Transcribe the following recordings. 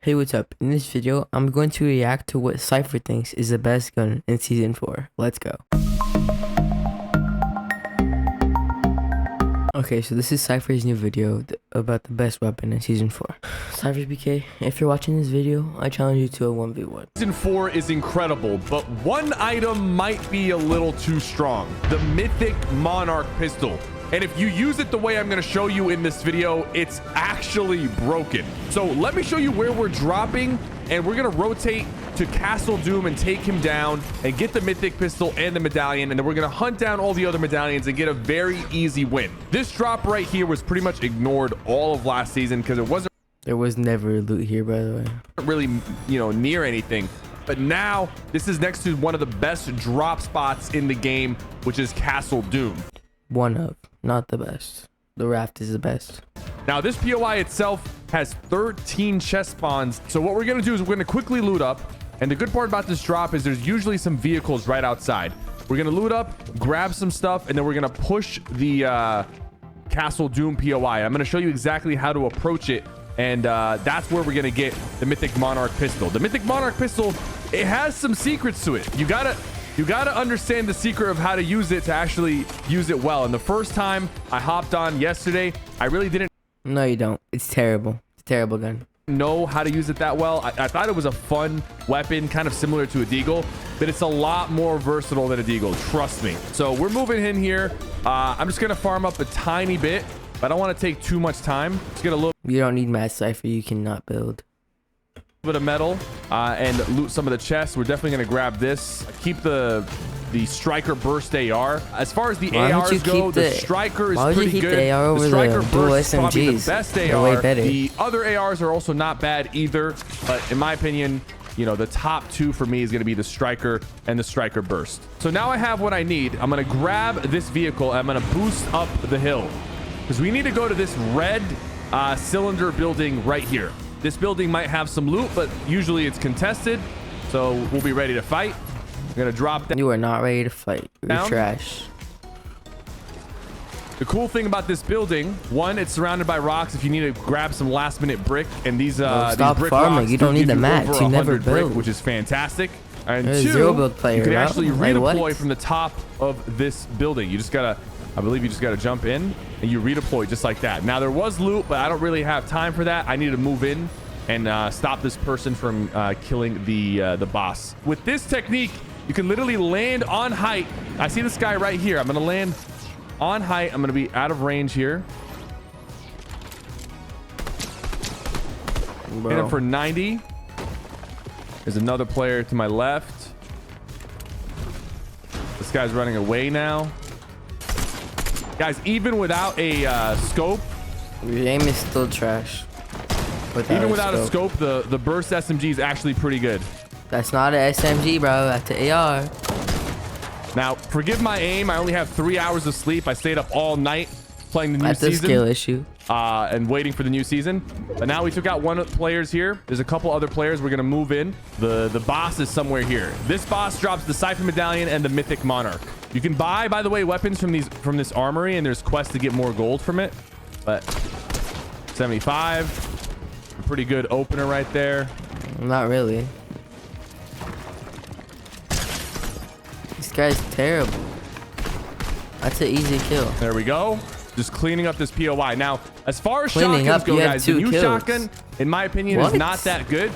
Hey, what's up? In this video, I'm going to react to what Sypher thinks is the best gun in Season 4. Let's go. Okay, so this is Sypher's new video about the best weapon in Season 4. SypherPK, if you're watching this video, I challenge you to a 1v1. Season 4 is incredible, but one item might be a little too strong. The Mythic Monarch pistol. And if you use it the way I'm going to show you in this video, it's actually broken. So let me show you where we're dropping, and we're going to rotate to Castle Doom and take him down and get the Mythic pistol and the medallion. And then we're going to hunt down all the other medallions and get a very easy win. This drop right here was pretty much ignored all of last season because it wasn't. There was never loot here, by the way. Really, near anything. But now this is next to one of the best drop spots in the game, which is Castle Doom. One of, not the best. The raft is the best. Now this POI itself has 13 chest spawns. So what we're going to do is we're going to quickly loot up. And the good part about this drop is there's usually some vehicles right outside. We're going to loot up, grab some stuff, and then we're going to push the Castle Doom POI. I'm going to show you exactly how to approach it. And that's where we're going to get the Mythic Monarch pistol. The Mythic Monarch pistol, it has some secrets to it. You gotta understand the secret of how to use it to actually use it well. And the first time I hopped on yesterday, I really didn't. No, you don't. It's terrible. It's a terrible gun. Know how to use it that well. I thought it was a fun weapon, kind of similar to a deagle, but it's a lot more versatile than a deagle. Trust me. So we're moving in here. I'm just gonna farm up a tiny bit, but I don't want to take too much time. Just get a little. You don't need Mad Sypher. You cannot build. Bit of metal and loot some of the chests. We're definitely going to grab this. Keep the striker burst AR. As far as the ARs go, the striker is pretty good. The striker burst is probably the best AR. The other ARs are also not bad either, but in my opinion, the top two for me is going to be the striker and the striker burst. So now I have what I need. I'm going to grab this vehicle. I'm going to boost up the hill because we need to go to this red cylinder building right here. This building might have some loot, but usually it's contested. So we'll be ready to fight. I'm going to drop down. You are not ready to fight. You're trash. The cool thing about this building, one, it's surrounded by rocks. If you need to grab some last minute brick, and these stop brick farming. rocks, you don't need the mats. You never build. Brick, which is fantastic. And You're two, zero build player, you can actually redeploy what? from the top of this building. You just gotta, I believe you just gotta jump in and you redeploy just like that. Now there was loot, but I don't really have time for that. I need to move in and stop this person from killing the boss. With this technique, you can literally land on height. I see this guy right here. I'm gonna land on height. I'm gonna be out of range here. Hit him for 90. There's another player to my left. This guy's running away now. Guys, even without a scope, your aim is still trash. Even without a scope, the burst SMG is actually pretty good. That's not an SMG, bro. That's an AR. Now, forgive my aim. I only have 3 hours of sleep. I stayed up all night playing the new season. That's a skill issue. And waiting for the new season. But now we took out one of the players here. There's a couple other players. We're going to move in. The boss is somewhere here. This boss drops the Sypher medallion and the Mythic Monarch. You can buy, by the way, weapons from this armory, and there's quests to get more gold from it. But 75. Pretty good opener right there. Not really. This guy's terrible. That's an easy kill. There we go. Just cleaning up this POI. Now, as far as Cleaning shotguns up, go, guys, the new kills. shotgun, in my opinion, is not that good.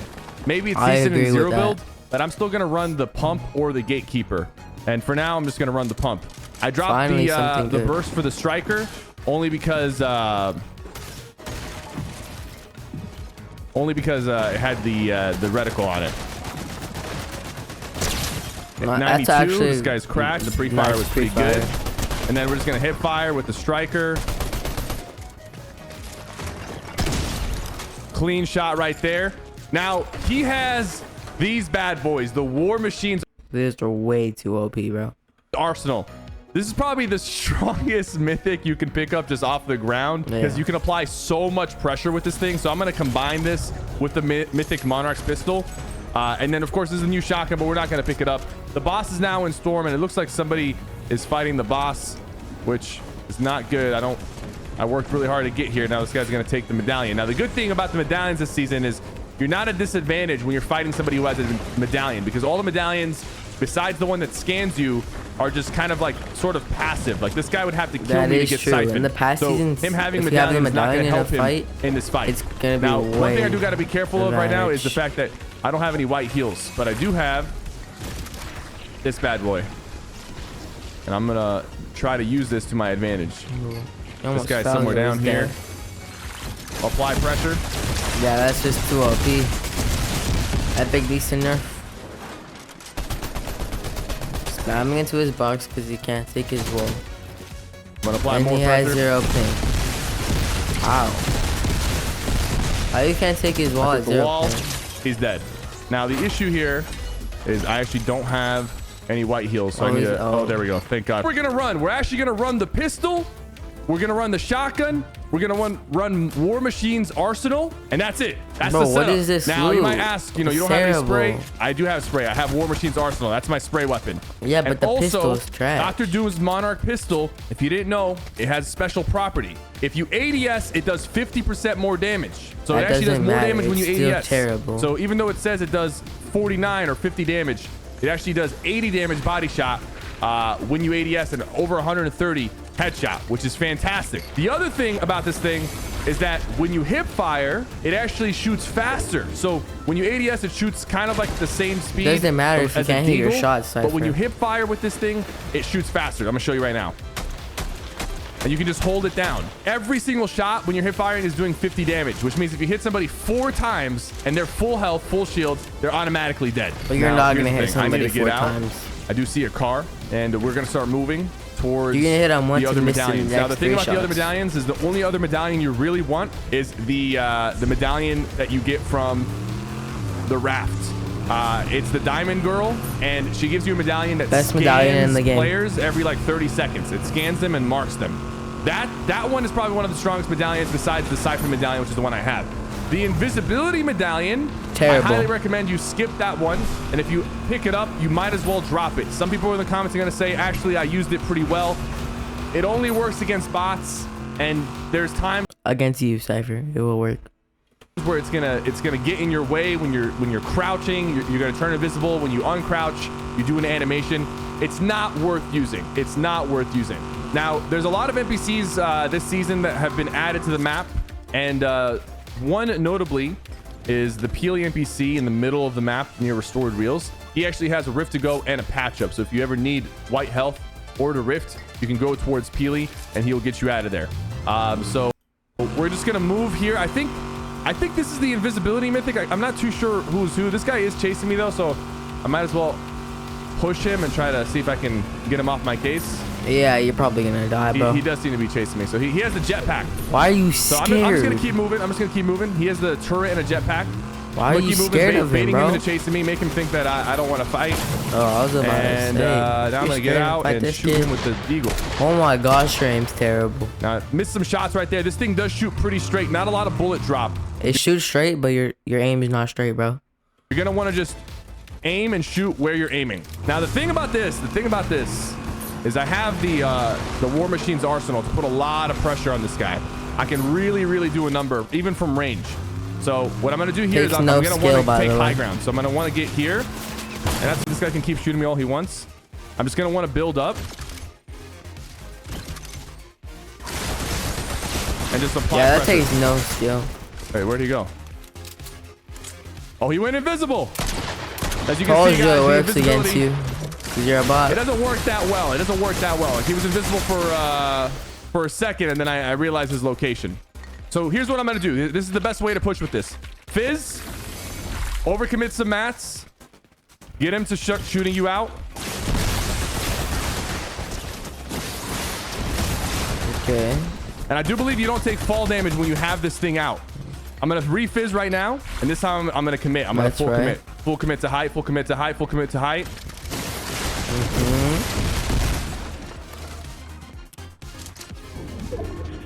Maybe it's decent in zero build, but I'm still going to run the pump or the gatekeeper. And for now, I'm just going to run the pump. I dropped the burst for the striker only because it had the reticle on it. At 92, actually, this guy's cracked. The pre-fire was pretty good. And then we're just going to hip fire with the striker. Clean shot right there. Now, he has these bad boys, the war machines. These are way too OP, bro. Arsenal. This is probably the strongest mythic you can pick up just off the ground because you can apply so much pressure with this thing. So I'm going to combine this with the Mythic Monarch's pistol. And then, of course, this is a new shotgun, but we're not going to pick it up. The boss is now in Storm, and it looks like somebody is fighting the boss, which is not good. I worked really hard to get here. Now this guy's going to take the medallion. Now, the good thing about the medallions this season is you're not at disadvantage when you're fighting somebody who has a medallion, because all the medallions besides the one that scans you are just kind of like sort of passive. Like this guy would have to kill me to get siphoned. In the past seasons, him having medallion is not going to help him in this fight. It's gonna be now, one thing I do got to be careful of right now is the fact that I don't have any white heals, but I do have this bad boy, and I'm gonna try to use this to my advantage. This guy's somewhere down here. Apply pressure. Yeah, that's just too OP. Epic decent nerf. Spamming into his box because he can't take his wall. I'm gonna apply more pressure. And he has 0 ping. How? How you can't take his wall at 0 ping? He's dead. Now the issue here is I actually don't have any white heals, so I need to. Oh, there we go. Thank God. We're gonna run. We're actually gonna run the pistol. We're gonna run the shotgun. We're gonna run War Machine's arsenal, and that's it. That's the setup. What is this now loot? You might ask, you know, you don't have any spray. I do have spray. I have War Machine's arsenal. That's my spray weapon. Yeah, but the pistol's trash. Dr. Doom's Monarch pistol, if you didn't know, it has a special property. If you ADS, it does 50% more damage. So it actually does more damage when you ADS. Terrible. So even though it says it does 49 or 50 damage, it actually does 80 damage body shot when you ADS and over 130 headshot, which is fantastic. The other thing about this thing is that when you hip fire, it actually shoots faster. So when you ADS, it shoots kind of like the same speed. Doesn't matter if you can't hit your shots, Sypher. But when you hip fire with this thing, it shoots faster. I'm gonna show you right now. And you can just hold it down. Every single shot when you're hip firing is doing 50 damage, which means if you hit somebody 4 times and they're full health, full shields, they're automatically dead. But you're not gonna hit somebody 4 times. I do see a car, and we're gonna start moving towards you're gonna hit on the other medallions. Now the thing about the other medallions is the only other medallion you really want is the medallion that you get from the raft. It's the Diamond Girl, and she gives you a medallion that best scans medallion in the game. Players every like 30 seconds. It scans them and marks them. That one is probably one of the strongest medallions besides the Sypher medallion, which is the one I have. The invisibility medallion, terrible. I highly recommend you skip that one, and if you pick it up, you might as well drop it. Some people in the comments are going to say, actually, I used it pretty well. It only works against bots, and there's times against you, Sypher, it will work. Where it's gonna get in your way when you're crouching. You're gonna turn invisible. When you uncrouch, you do an animation. It's not worth using. It's not worth using. Now, there's a lot of NPCs this season that have been added to the map, and one notably is the Peely NPC in the middle of the map near Restored Reels. He actually has a Rift to Go and a patch up. So if you ever need white health or to Rift, you can go towards Peely and he'll get you out of there. So we're just gonna move here. I think this is the invisibility mythic. I'm not too sure who's who. This guy is chasing me though, so I might as well push him and try to see if I can get him off my case. Yeah, you're probably gonna die, bro. He does seem to be chasing me. So he has the jetpack. Why are you scared? So I'm just gonna keep moving. I'm just gonna keep moving. He has the turret and a jetpack. Why are you scared of him, bro? Him into chasing me, make him think that I don't want to fight. Oh, I was about to say. Now I'm gonna get out and shoot him with the eagle. Oh my gosh, your aim's terrible. Now missed some shots right there. This thing does shoot pretty straight. Not a lot of bullet drop. It shoots straight, but your aim is not straight, bro. You're gonna want to just aim and shoot where you're aiming. Now the thing about this is I have the War Machine's arsenal to put a lot of pressure on this guy. I can really do a number even from range. So what I'm gonna do here is I'm gonna want to take high ground. So I'm gonna want to get here, and that's this guy can keep shooting me all he wants. I'm just gonna want to build up and just apply pressure. Yeah, that takes no skill. Hey, where'd he go? Oh, he went invisible. As you can see, guys, it works against you. Cause you're a bot. It doesn't work that well. It doesn't work that well. Like, he was invisible for a second, and then I realized his location. So here's what I'm gonna do. This is the best way to push with this. Fizz, overcommit some mats, get him to shooting you out. Okay. And I do believe you don't take fall damage when you have this thing out. I'm gonna re-fizz right now, and this time I'm gonna commit. I'm gonna full commit. Full commit to height, full commit to height, full commit to height.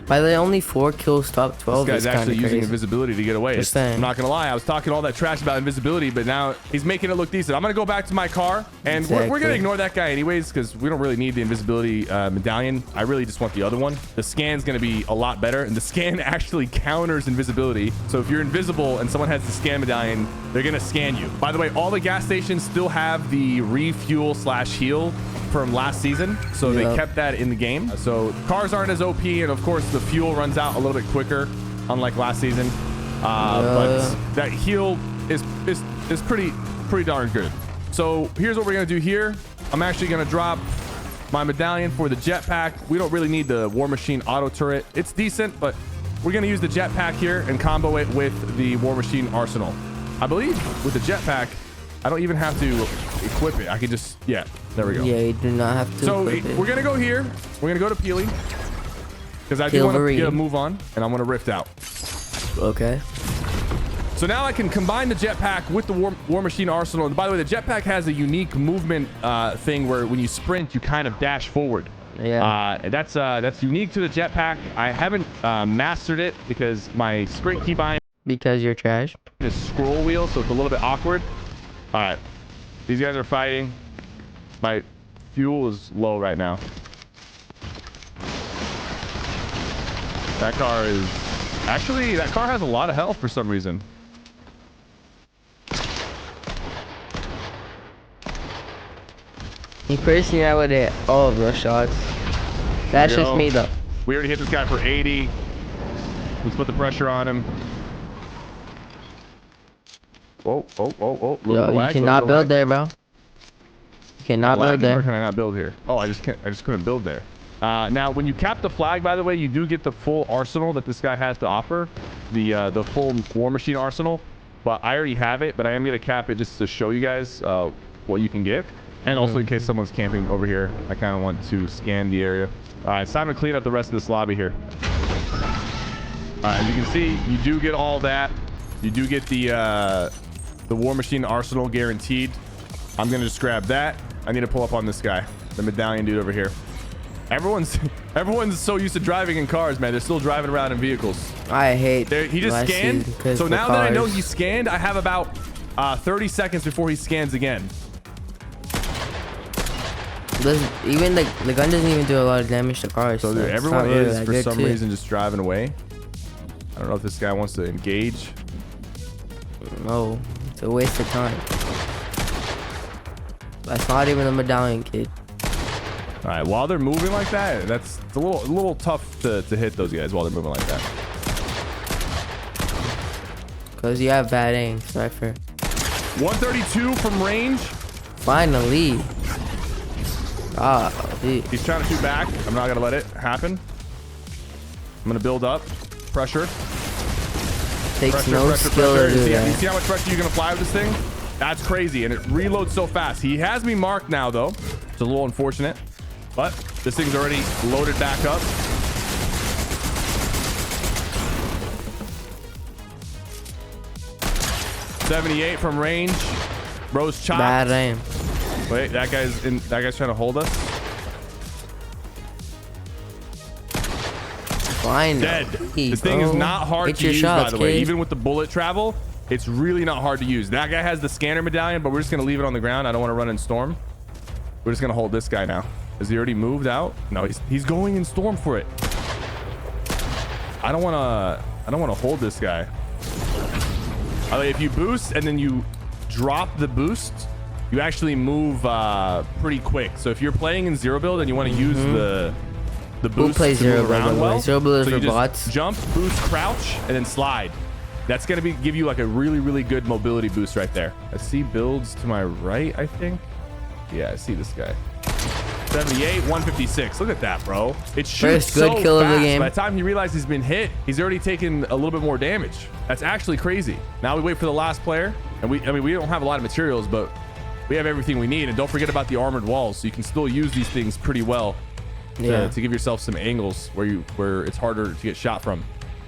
By the way, only 4 kills, top 12. This guy's actually using invisibility to get away. I'm not gonna lie, I was talking all that trash about invisibility, but now he's making it look decent. I'm gonna go back to my car, and we're gonna ignore that guy anyways, because we don't really need the invisibility medallion. I really just want the other one. The scan's gonna be a lot better, and the scan actually counters invisibility. So if you're invisible and someone has the scan medallion, they're gonna scan you. By the way, all the gas stations still have the refuel/heal from last season, so they kept that in the game. So cars aren't as OP, and of course the fuel runs out a little bit quicker, unlike last season. But that heal is pretty darn good. So here's what we're gonna do here. I'm actually gonna drop my medallion for the jetpack. We don't really need the War Machine auto turret. It's decent, but we're gonna use the jetpack here and combo it with the War Machine arsenal. I believe with the jetpack, I don't even have to equip it. I can just, yeah, there we go. Yeah, you do not have to. So we're gonna go here. We're gonna go to Peely, because I do want to get a move on, and I want to rift out. Okay. So now I can combine the jetpack with the War Machine arsenal. And by the way, the jetpack has a unique movement thing where when you sprint, you kind of dash forward. Yeah. That's unique to the jetpack. I haven't mastered it because my sprint keybind. Because you're trash. Is scroll wheel, so it's a little bit awkward. All right, these guys are fighting. My fuel is low right now. That car is actually, that car has a lot of health for some reason. Me personally, I would hit all of those shots. That's just me though. We already hit this guy for 80. Let's put the pressure on him. Whoa. Yo, you cannot build there, bro. You cannot build there. Or can I not build here? Oh, I just couldn't build there. Now, when you cap the flag, by the way, you do get the full arsenal that this guy has to offer, the full War Machine arsenal. But I already have it, but I am gonna cap it just to show you guys what you can get, and also in case someone's camping over here. I kind of want to scan the area. All right, it's time to clean up the rest of this lobby here. All right, as you can see, you do get all that. You do get the War Machine arsenal guaranteed. I'm gonna just grab that. I need to pull up on this guy, the medallion dude over here. Everyone's so used to driving in cars, man. They're still driving around in vehicles. I hate. He just scanned. So now that I know he scanned, I have about 30 seconds before he scans again. Even the gun doesn't even do a lot of damage to cars. So dude, everyone is for some reason just driving away. I don't know if this guy wants to engage. No, it's a waste of time. That's not even a medallion, kid. All right, while they're moving like that, it's a little tough to hit those guys while they're moving like that. Cause you have bad aim, Sypher. 132 from range. Finally. Ah, dude. He's trying to shoot back. I'm not gonna let it happen. I'm gonna build up pressure. Takes no skill to do that. You see how much pressure you're gonna apply with this thing? That's crazy, and it reloads so fast. He has me marked now, though. It's a little unfortunate, but this thing's already loaded back up. .78 from range. Bro's chopped. Bad aim. Wait, that guy's trying to hold us. Fine. Dead. This thing is not hard to use, by the way. Even with the bullet travel, it's really not hard to use. That guy has the scanner medallion, but we're just gonna leave it on the ground. I don't want to run in storm. We're just gonna hold this guy now. Has he already moved out? No, he's going in storm for it. I don't wanna hold this guy. If you boost and then you drop the boost, you actually move pretty quick. So if you're playing in zero build and you want to use the boost to move around well, zero build so for you just bots. Jump, boost, crouch, and then slide. That's gonna give you like a really good mobility boost right there. I see builds to my right, I think. Yeah, I see this guy. 78, 156. Look at that, bro. It shoots so fast. Kill of the game. By the time he realizes he's been hit, he's already taken a little bit more damage. That's actually crazy. Now we wait for the last player, and we don't have a lot of materials, but we have everything we need. And don't forget about the armored walls, so you can still use these things pretty well to give yourself some angles where it's harder to get shot from.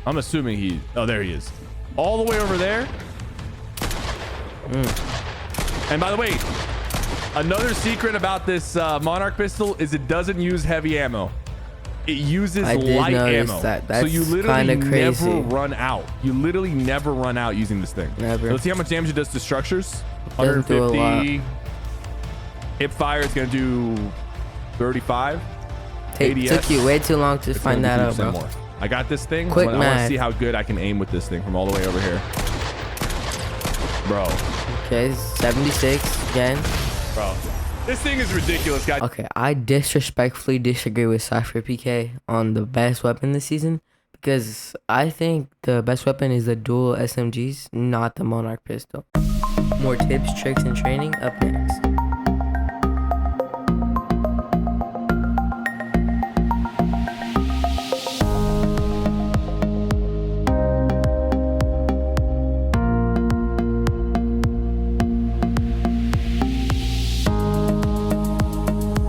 I'm assuming oh, there he is, all the way over there. And by the way, another secret about this Monarch pistol is it doesn't use heavy ammo. it uses light ammo. So you literally never run out. You literally never run out using this thing. Never. So let's see how much damage it does to structures. 150. Hip fire is going to do 35. It took you way too long to find that out, bro. More. I got this thing. Quick I want to see how good I can aim with this thing from all the way over here. Bro. Okay, 76 again. Bro. This thing is ridiculous, guys. Okay, I disrespectfully disagree with SypherPK on the best weapon this season because I think the best weapon is the dual SMGs, not the Monarch pistol. More tips, tricks, and training up next.